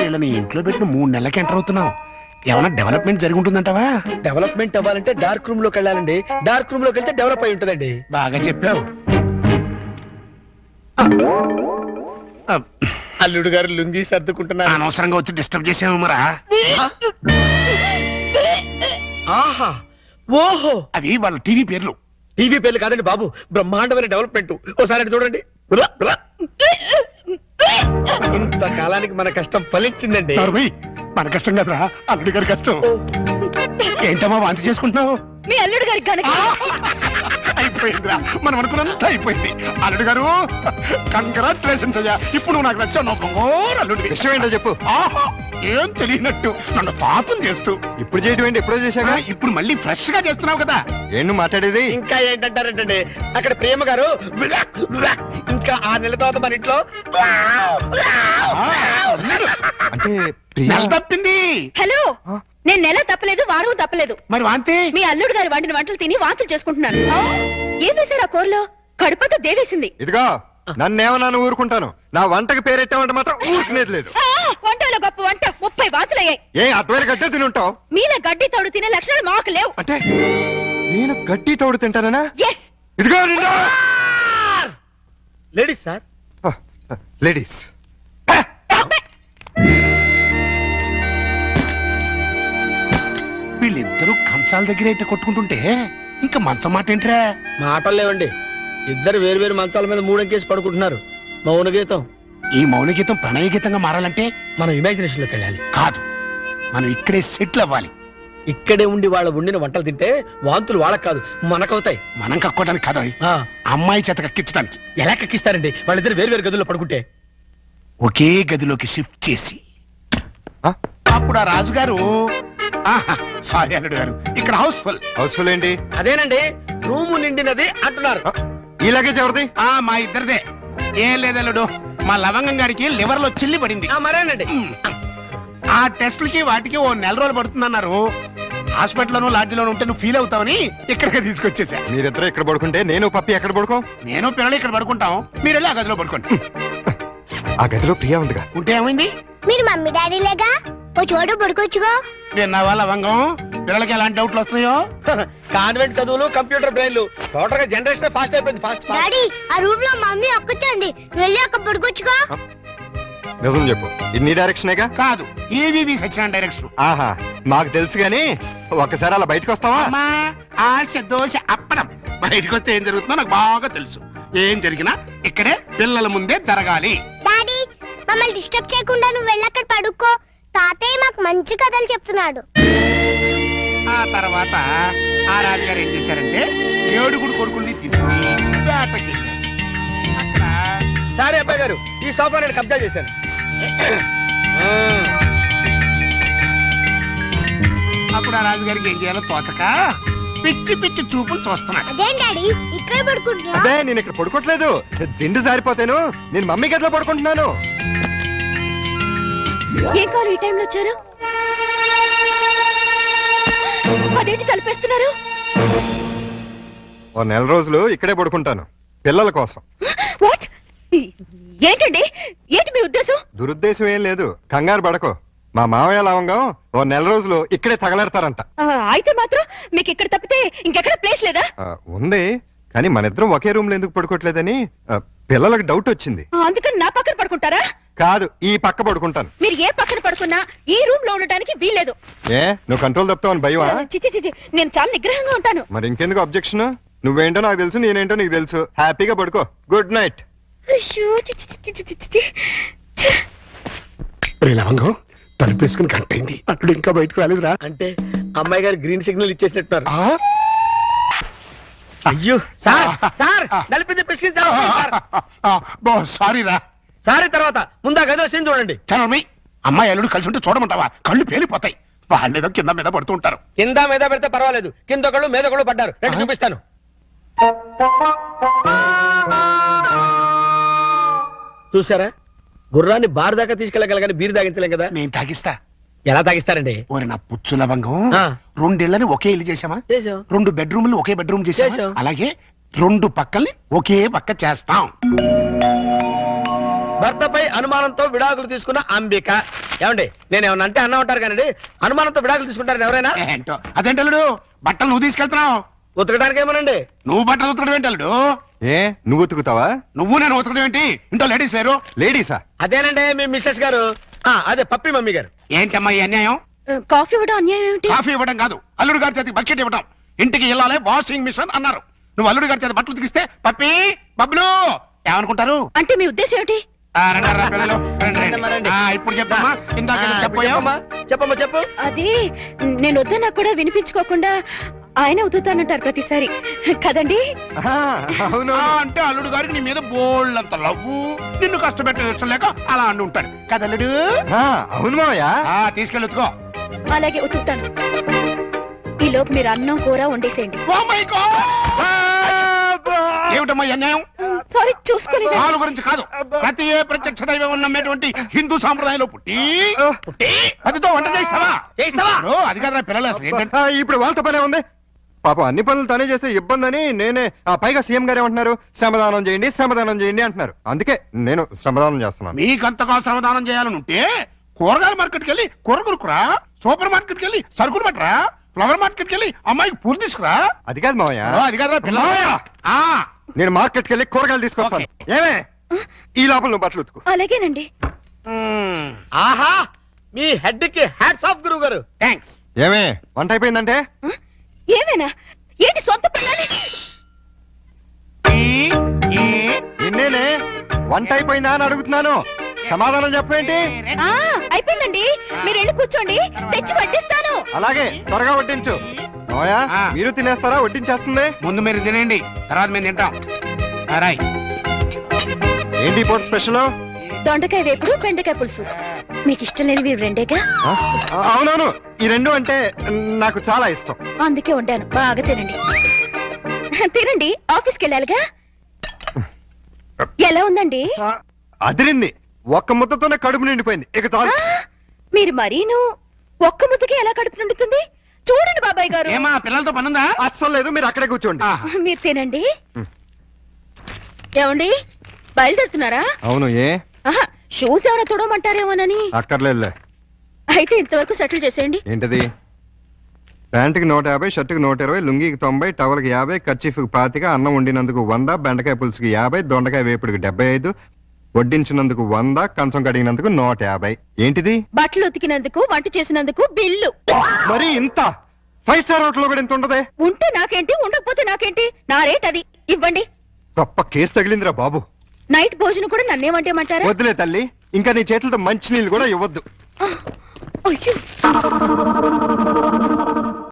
వీళ్ళని ఇంట్లో పెట్టిన 3 నెలలకి ఎంటర్ అవుతున్నావు. ఏమైనా డెవలప్మెంట్ జరిగి ఉంటుందంటావా? డెవలప్మెంట్ అవ్వాలంటే డార్క్ రూమ్ లోకి వెళ్ళాలండి. డార్క్ రూమ్ లోకి వెళ్తే డెవలప్ అయి ఉంటుందండి. బాగా చెప్పావు. అల్లుడు గారు లుంగి సర్దుకుంటున్నారు. అనవసరంగా వచ్చి డిస్టర్బ్ చేసాము మరా. ఆహా, ఓహో, అవి వాళ్ళ టీవీ పేర్లు. టీవీ పేర్లు కాదండి బాబు, బ్రహ్మాండమైన డెవలప్మెంట్. ఓసారి అటు చూడండి. ఇంతకాలానికి మన కష్టం ఫలించిందండి. మన కష్టం కదరా, అల్లుడి గారి కష్టం. ఏంటమ్మా వాంతి చేసుకుంటున్నావు? మీ అల్లుడు గారికి కనుక అయిపోయిందిరా, మనం అనుకున్నంత అయిపోయింది. అల్లుడు గారు కంగ్రాచులేషన్స్ అయ్యా. ఇప్పుడు నువ్వు నాకు నచ్చావు. అల్లుడి విషయం ఏంటో చెప్పు. ఏం తెలియనట్టు నన్ను పాపం చేస్తూ. ఇప్పుడు చేయడం ఏంటి? ఎప్పుడో చేశాక ఇప్పుడు మళ్ళీ ఫ్రెష్ గా చేస్తున్నావు కదా. ఏంటి మాట్లాడేది? ఇంకా ఏంటంటారంటే అక్కడ ప్రేమ గారు ఇంకా 6 నెలల తర్వాత మన ఇంట్లో అంటే నెల తప్పింది. హలో, నేను నెల తప్పలేదు, వారం తప్పలేదు. మరి వాంతి? మీ అల్లుడు గారి వండిన వంటలు తిని వాంతులు చేసుకుంటున్నాను. ఏం వేశారు ఆ కూరలో? కడుపంతా దేవేసింది. ఇదిగో నన్నేమన్నా ఊరుకుంటాను, నా వంటకి పేరెట్టామంటే మాత్రం ఊరుకునేది లేదు. వంటలో గొప్ప వంట 30 వాతులయ్యాయి. ఏ అటువైన గడ్డే తిని ఉంటావు? మీలా గడ్డి తోడు తినే లక్షణాలు మాకు లేవు. అంటే నేను గడ్డి తోడు తింటానా? ఎస్. ఇదిగో లేడీస్ సార్, లేడీస్. వీళ్ళిద్దరూ కంచాల దగ్గర అయితే కొట్టుకుంటుంటే ఇంకా మంచం మాట ఏంట్రా? మాటలు లేవండి, ఇద్దరు వేరు వేరు మంచాల మీద మూడంకేసి పడుకుంటున్నారు. మౌన గీతం. ఈ మౌన గీతం ప్రణయ గీతంగా మారాలంటే మనం ఇమాజినేషన్ లోకి వెళ్ళాలి. కాదు, మనం ఇక్కడే సెటిల్ అవ్వాలి. ఇక్కడే ఉండి వాళ్ళ వండిన వంటలు తింటే వాంతులు వాళ్ళకి కాదు మనకవుతాయి. మనం కక్కోవడానికి కాదు, అమ్మాయి చేత కక్కించడానికి. ఎలా కక్కిస్తారండి? వాళ్ళిద్దరు వేరు వేరు గదుల్లో పడుకుంటే ఒకే గదిలోకి షిఫ్ట్ చేసి అప్పుడు ఆ రాజుగారు, సారీ అల్లుడు గారు, ఇక్కడ హౌస్ఫుల్ ఏంటి? అదేనండి, రూము నిండినది అంటున్నారు. ఈ లగేజ్ ఎవరిది? మా ఇద్దరిదే. ఏం లేదల్లుడు, మా లవంగం గారికి లివర్ లో చిల్లి పడింది. మరేనండి, ఆ టెస్టులకి వాటికి 1 నెల రోజులు పడుతుందన్నారు. హాస్పిటల్లోనూ లాడ్జిలోనూ ఉంటే నువ్వు ఫీల్ అవుతావని ఇక్కడికి తీసుకొచ్చేసా. మీరిద్దరు ఇక్కడ పడుకుంటే నేను పప్పి ఎక్కడ పడుకో? నేను పిల్లలు ఇక్కడ పడుకుంటాం, మీరు వెళ్ళి ఆ గదిలో పడుకోండి. ఆ గదిలో ప్రియా ఉందిగా. ఉంటే ఏమైంది? మీరు మమ్మీ డాడీ లేగా ఓ చోటు పడుకోవచ్చుగా. విన్నావా లవంగం, పిల్లలకి ఎలాంటి డౌట్లు వస్తున్నాయో? కాన్వెంట్ చదువులు, కంప్యూటర్ బ్రెయిన్లు, టోటల్ గా జనరేషన్ ఫాస్ట్ అయిపోయింది. ఫాస్ట్. డాడీ, ఆ రూమ్ లో మమ్మీ ఒక్కతండి, వెళ్ళి అక్కడ పడుకోవచ్చుగా. నిజం చెప్పు, ఇన్ని డైరెక్షనేగా? కాదు, ఈవీవి సత్యనారాయణ డైరెక్షన్. ఆహా, మాకు తెలుసు గాని ఒక్కసారి అలా బయటకు వస్తావా? ఆశ దోశ అప్పడం. బయటకు వస్తే ఏం జరుగుతుందో నాకు బాగా తెలుసు. ఏం జరిగినా ఇక్కడే పిల్లల ముందే జరగాలి. డాడీ, మమ్మల్ని డిస్టర్బ్ చేయకుండా నువ్వు వెళ్ళి అక్కడ పడుకో. తాతయ్య మాకు మంచి కథలు చెప్తున్నాడు. ఆ తర్వాత ఆ రాజుగారు ఏం చేశారంటే 7 కొడుకుల్ని తీసుకుని వేటకి అక్కడ. సరే అబ్బాయి గారు, ఈ సోఫా నేను కబ్జా చేశాను. అప్పుడు ఆ రాజుగారికి ఏం చేయాలో తోచక పిచ్చి పిచ్చి చూపులు చూస్తున్నాడు. అదేం డాడీ, ఇక్కడ పడుకుంటున్నా? అదే నేను ఇక్కడ పడుకోవట్లేదు, దిండు జారిపోతాను. నేను మమ్మీ గదిలో పడుకుంటున్నాను. ఏ కారు ఈ టైంలో వచ్చారు? అదేంటి తలపేస్తున్నారు? 1 నెల రోజులు ఇక్కడే పడుకుంటాను పిల్లల కోసం. వాట్? ఏంటండి, ఏంటి మీ ఉద్దేశం? దురుద్దేశం ఏం లేదు, కంగారు పడకో. మా మావయ్య లవంగం 1 నెల రోజులు ఇక్కడే తగలెడతారంట. అయితే మాత్రం మీకు ఇక్కడ తప్పితే ఇంకెక్కడ ప్లేస్ లేదా? ఉంది, కానీ మన ఇద్దరం ఒకే రూమ్ లో ఎందుకు పడుకోవట్లేదని పిల్లలకు డౌట్ వచ్చింది. అందుకని నా పక్కన పడుకుంటారా? కాదు, ఈ పక్క పడుకుంటాను. మీరు ఏ పక్కన పడుకున్నా ఈ రూమ్ లో ఉండడానికి వీల్లేదు. ఏ, నువ్వు కంట్రోల్ తప్పుతావని భయమా? చిచి, నేను చాలా నిగ్రహంగా ఉంటాను. మరి ఇంకెందుకు అబ్జెక్షన్? నువ్వేంటో నాకు తెలుసు, నేనేంటో నీకు తెలుసు. హ్యాపీగా పడుకో. Good night. లవంగం తలుపేసుకుని గంటైంది, అప్పుడు ఇంకా బయటకు రాలేదురా. అంటే అమ్మాయి గారు గ్రీన్ సిగ్నల్ ఇచ్చేసినట్టున్నారు. అయ్యో సార్, సార్ నలిపింది సారీ రా. సారీ తర్వాత ముందా గదో సీన్ చూడండి. చనమి, అమ్మాయి అల్లుడు కలిసి ఉంటే చూడమంటావా? కళ్ళు పేలిపోతాయి. వాళ్ళేదో కింద మీద పడుతూ ఉంటారు. కింద మీద పెడితే పర్వాలేదు, కింద ఒకళ్ళు మీద ఒకళ్ళు పడ్డారు. రండి చూపిస్తాను. చూసారా, గుర్రాన్ని బార్ దాకా తీసుకెళ్ళగలగాని బీరు తాగించలేం కదా. నేను తాగిస్తా. ఎలా తాగిస్తారండి? ఓరి నా పుచ్చు లవంగం, 2 ఇళ్ళని ఒకే ఇల్లు చేసామా? 2 బెడ్రూమ్లు ఒకే బెడ్రూమ్ చేసాం. అలాగే 2 పక్కల్ని ఒకే పక్క చేస్తాం. భర్తపై అనుమానంతో విడాకులు తీసుకున్న అంబిక ఏమండి నేను ఏమన్నా అంటే అన్నా ఉంటారు కానీ అనుమానంతో విడాకులు తీసుకుంటారు ఎవరైనా? ఏంటో అదేంటి అల్లుడు బట్టలు నువ్వు తీసుకెళ్తున్నావు, ఉతకడానికి ఏమోనండి. నువ్వు బట్టలు ఉతకడం ఏంటి అల్లుడు? ఏ నువ్వు ఉతుకుతావా? నువ్వు నేను ఉతకడం ఏంటి? ఇంట్లో లేడీస్ లేరు? లేడీసా? అదేనండి మీ మిస్సెస్ గారు, అదే పప్పి మమ్మీ గారు. ఏంటమ్మా ఈ అన్యాయం? కాఫీ ఇవ్వడం అన్యాయం ఏమిటి? కాఫీ ఇవ్వడం కాదు, అల్లుడు గారి చేతికి బకెట్ ఇవ్వడం. ఇంటికి వెళ్ళాలి వాషింగ్ మిషన్ అన్నారు. నువ్వు అల్లుడు గారి చేతి బట్టలు ఉతికిస్తే పప్పి బబ్లు ఏమనుకుంటారు? అంటే మీ ఉద్దేశం ఏమిటి? రండి, రా పిల్లలు, రండి, రండి. రండి. ఇప్పుడు చెప్పమ్మా, ఇందాక ఏదో చెప్పబోయావు. చెప్పమ్మా చెప్పు. అది నేను వద్దన్నా కూడా వినిపించుకోకుండా ఆయన ఉతుకుతానంటారు ప్రతిసారి కదండి. ఆహా, అవును. అంటే అల్లుడు గారికి నీ మీద బోళ్ళంత లవ్వు, నిన్ను కష్టపెట్టే ఇష్టం లేక అలా అండి ఉంటాడు కదల్లుడు. ఆ, అవును మావయ్య. తీసుకెళ్ళి ఉతుకో. అలాగే ఉతుకుతాను. ఈ లోపు మీరు అన్నం కూర వండేసేయండి. Oh my God! ఏమిటమ్మా ఈ అన్యాయం? సారీ చూసుకోలేదు. వాళ్ళ గురించి కాదు, ప్రతి ఏ ప్రత్యక్ష దైవం నమ్మేటువంటి హిందూ సాంప్రదాయంలో పుట్టి అదితో వంట చేస్తావా? అది కదా పిల్లలు అసలు ఏంటంటే ఆ, ఇప్పుడు వాళ్ళతో పనే ఉంది. పాపం అన్ని పనులు తనే చేస్తే ఇబ్బంది అని నేనే పైగా సీఎం గారు ఏమంటున్నారు, శ్రమదానం చేయండి అంటున్నారు. అందుకే నేను శ్రమదానం చేస్తున్నాను. మీకంతగా శ్రమదానం చేయాలని ఉంటే కూరగాయల మార్కెట్కి వెళ్ళి కూర కొనుక్కురా, సూపర్ మార్కెట్కి వెళ్ళి సరుకులు పట్టరా, ఫ్లవర్ మార్కెట్కి వెళ్ళి అమ్మాయికి పూలు తీసుకురా. అది కాదు మావయ్య, అది కదా పిల్లలు. నేను మార్కెట్కి వెళ్ళి కూరగాయలు తీసుకొస్తాను. ఏమే ఈ లోపల నువ్వు బట్టలు ఉతుకు. అలాగేనండి. ఆహా మీ హెడ్ కి హ్యాట్స్ ఆఫ్ గురువు గారు. థ్యాంక్స్. ఏమే వంట అయిపోయిందంటే? ఏమైనా ఏంటి సొంత పిల్లని? నిన్నేనే వంట అయిపోయిందా అని అడుగుతున్నాను, సమాధానం చెప్పేంటి? అయిపోయిందండి, మీరు వెళ్ళి కూర్చోండి, తెచ్చి వడ్డిస్తాను. అలాగే త్వరగా వడ్డించు. మావయ్య మీరు తినేస్తారా? వడ్డించేస్తుంది. ముందు మీరు తినండి, తర్వాత మేము తింటాం. రాయ్. ఏంటి పూట స్పెషల్? దొండకాయ వేపుడు, బెండకాయ పులుసు. మీకు ఇష్టం లేనివి రెండేగా? అవునవును, ఈ రెండు అంటే నాకు చాలా ఇష్టం. అందుకే వండాను, బాగా తినండి. తినండి, ఆఫీస్కి వెళ్ళాలిగా. ఎలా ఉందండి? ఆ, అదిరింది. ఒక్క ముద్దతోనే కడుపు నిండిపోయింది. ఇక చాలు. మీరు మరీను ఒక్క ముద్దకి ఎలా కడుపు నిండుతుంది? చూడండి బాబాయ్ గారు. ఏమా పిల్లలతో పనుందా? అస్సలు లేదు, మీరు అక్కడే కూర్చోండి. మీరు తినండి. ఏమండి బయలుదేరుతున్నారా? అవును, ఏ ఆహా, షూస్ ఏమైనా తుడమంటారేమోనని. అక్కర్లేదులే. అయితే ఇంతవరకు సెటిల్ చేసేయండి. ఏంటది? ప్యాంటుకి 150, షర్టుకి 120, లుంగికి 90, టవల్కి 50, కర్చీఫ్కి 25, అన్నం వండినందుకు 100, బెండకాయ పులుసుకి 50, దొండకాయ వేపుడికి 75, వడ్డించినందుకు 100, కంచం కడిగినందుకు 150. ఏంటిది? బట్టలు ఉతికినందుకు, వంట చేసినందుకు బిల్లు. మరి ఇంత 5 స్టార్ హోటల్లో కూడా ఇంత ఉండదే? ఉంటే నాకేంటి, ఉండకపోతే నాకేంటి, నా రేట్ అది. ఇవ్వండి. గొప్ప కేసు తగిలిందిరా బాబు. నైట్ భోజనం కూడా నన్నేమంటేమంటారా? వద్దులే తల్లి, ఇంకా నీ చేతులతో మంచి నీళ్ళు కూడా ఇవ్వద్దు. అయ్యో